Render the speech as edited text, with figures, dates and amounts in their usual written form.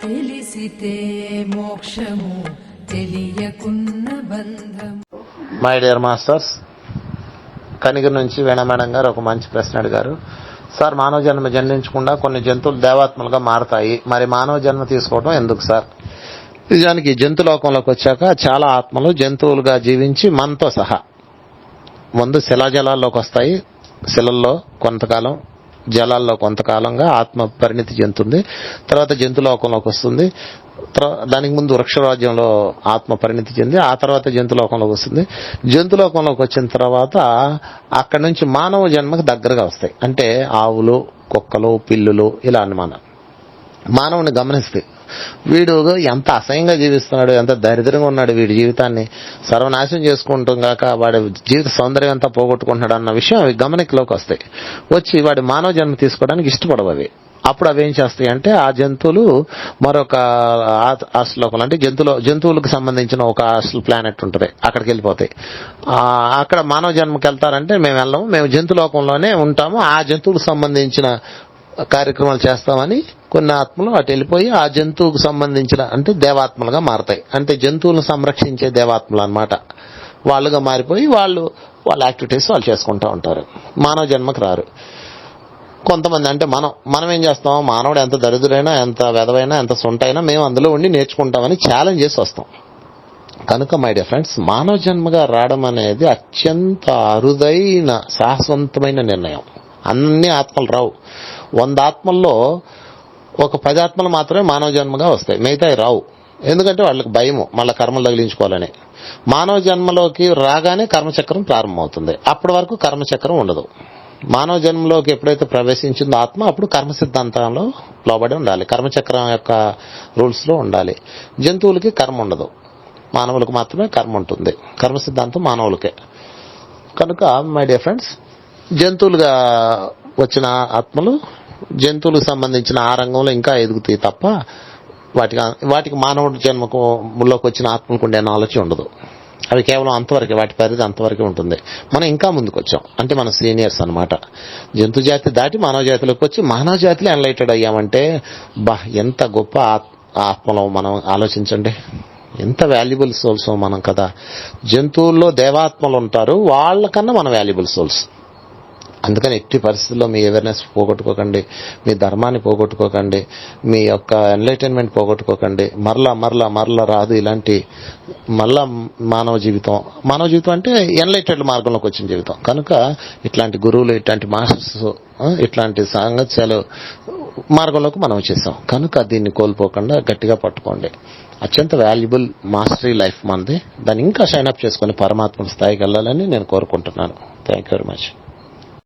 తెలిసితే మోక్షము తెలియకున్న బంధం. My dear masters, Kanigiri నుంచి వీణ మేడం గారు ఒక మంచి ప్రశ్న అడిగారు. సార్, మానవ జన్మ జన్మించకుండా కొన్ని జంతువులు దేవాత్మలుగా మారతాయి, మరి మానవ జన్మ తీసుకోవడం ఎందుకు సార్? నిజానికి జంతులోకంలోకి వచ్చాక చాలా ఆత్మలు జంతువులుగా జీవించి మనతో సహా ముందు శిలాజలాల్లోకి వస్తాయి. శిలల్లో కొంతకాలం, జలాల్లో కొంతకాలంగా ఆత్మ పరిణితి చెందుతుంది. తర్వాత జంతులోకంలోకి వస్తుంది. దానికి ముందు వృక్షరాజ్యంలో ఆత్మ పరిణితి చెంది ఆ తర్వాత జంతులోకంలోకి వస్తుంది. జంతులోకంలోకి వచ్చిన తర్వాత అక్కడి నుంచి మానవ జన్మకు దగ్గరగా వస్తాయి. అంటే ఆవులు, కుక్కలు, పిల్లులు ఇలా అన్నమాట. మానవుని గమనిస్తే వీడు ఎంత అసహ్యంగా జీవిస్తున్నాడు, ఎంత దరిద్రంగా ఉన్నాడు, వీడి జీవితాన్ని సర్వనాశనం చేసుకుంటాం కాక వాడి జీవిత సౌందర్యం అంతా పోగొట్టుకుంటున్నాడు అన్న విషయం అవి గమనికలోకి వస్తాయి. వచ్చి వాడి మానవ జన్మ తీసుకోవడానికి ఇష్టపడవు అవి. అప్పుడు అవి ఏం చేస్తాయి అంటే ఆ జంతువులు మరొక ఆస్ట్రలోకం అంటే జంతువులకు సంబంధించిన ఒక ఆస్ట్రల్ ప్లానెట్ ఉంటుంది, అక్కడికి వెళ్ళిపోతాయి. అక్కడ మానవ జన్మకి వెళ్తారంటే మేము వెళ్ళము, మేము జంతులోకంలోనే ఉంటాము, ఆ జంతువులకు సంబంధించిన కార్యక్రమాలు చేస్తామని కొన్ని ఆత్మలు అటు వెళ్ళిపోయి ఆ జంతువుకు సంబంధించిన అంటే దేవాత్మలుగా మారతాయి. అంటే జంతువులను సంరక్షించే దేవాత్మలు అన్నమాట. వాళ్ళుగా మారిపోయి వాళ్ళ యాక్టివిటీస్ వాళ్ళు చేసుకుంటూ ఉంటారు, మానవ జన్మకు రారు. కొంతమంది అంటే మనం ఏం చేస్తాం, మానవుడు ఎంత దరిద్రైనా, ఎంత వెధవైనా, ఎంత సొంటైనా మేము అందులో ఉండి నేర్చుకుంటామని ఛాలెంజ్ చేసి వస్తాం. కనుక మై డియర్ ఫ్రెండ్స్, మానవ జన్మగా రావడం అనేది అత్యంత అరుదైన సాహసవంతమైన నిర్ణయం. అన్ని ఆత్మలు రావు. 100 ఆత్మల్లో ఒక 10 ఆత్మలు మాత్రమే మానవ జన్మగా వస్తాయి, మిగతాయి రావు. ఎందుకంటే వాళ్ళకి భయము, మళ్ళీ కర్మలు తగిలించుకోవాలని. మానవ జన్మలోకి రాగానే కర్మచక్రం ప్రారంభమవుతుంది. అప్పటి వరకు కర్మచక్రం ఉండదు. మానవ జన్మలోకి ఎప్పుడైతే ప్రవేశించిందో ఆత్మ, అప్పుడు కర్మ సిద్ధాంతంలో లోబడి ఉండాలి, కర్మచక్రం యొక్క రూల్స్ లో ఉండాలి. జంతువులకి కర్మ ఉండదు, మానవులకు మాత్రమే కర్మ ఉంటుంది. కర్మ సిద్ధాంతం మానవులకే. కనుక మై డియర్ ఫ్రెండ్స్, జంతువులుగా వచ్చిన ఆత్మలు జంతువులకు సంబంధించిన ఆ రంగంలో ఇంకా ఎదుగుతాయి తప్ప వాటికి మానవుడి జన్మలోకి వచ్చిన ఆత్మలకు ఉండే నాలెడ్జ్ ఉండదు. అవి కేవలం అంతవరకే, వాటి పరిధి అంతవరకే ఉంటుంది. మనం ఇంకా ముందుకు వచ్చాం అంటే మనం సీనియర్స్ అనమాట. జంతు జాతి దాటి మానవ జాతిలోకి వచ్చి మానవ జాతిలో ఎన్లైటెడ్ అయ్యామంటే ఎంత గొప్ప ఆత్మలో మనం ఆలోచించండి. ఎంత వాల్యుబుల్ సోల్స్ మనం కదా. జంతువుల్లో దేవాత్మలు ఉంటారు, వాళ్ళకన్నా మన వాల్యుబుల్ సోల్స్. అందుకని ఎట్టి పరిస్థితుల్లో మీ అవేర్నెస్ పోగొట్టుకోకండి, మీ ధర్మాన్ని పోగొట్టుకోకండి, మీ యొక్క ఎన్లైటైన్మెంట్ పోగొట్టుకోకండి. మరలా రాదు ఇలాంటి మరలా మానవ జీవితం అంటే ఎన్లైటెడ్ మార్గంలోకి వచ్చిన జీవితం. కనుక ఇట్లాంటి గురువులు, ఇట్లాంటి మాస్టర్స్, ఇట్లాంటి సాంగత్యాలు మార్గంలోకి మనం వచ్చేసాం. కనుక దీన్ని కోల్పోకుండా గట్టిగా పట్టుకోండి. అత్యంత వాల్యుబుల్ మాస్టరీ లైఫ్ మనది. దాన్ని ఇంకా షైన్ అప్ చేసుకుని పరమాత్మ స్థాయికి వెళ్ళాలని నేను కోరుకుంటున్నాను. Thank you very much.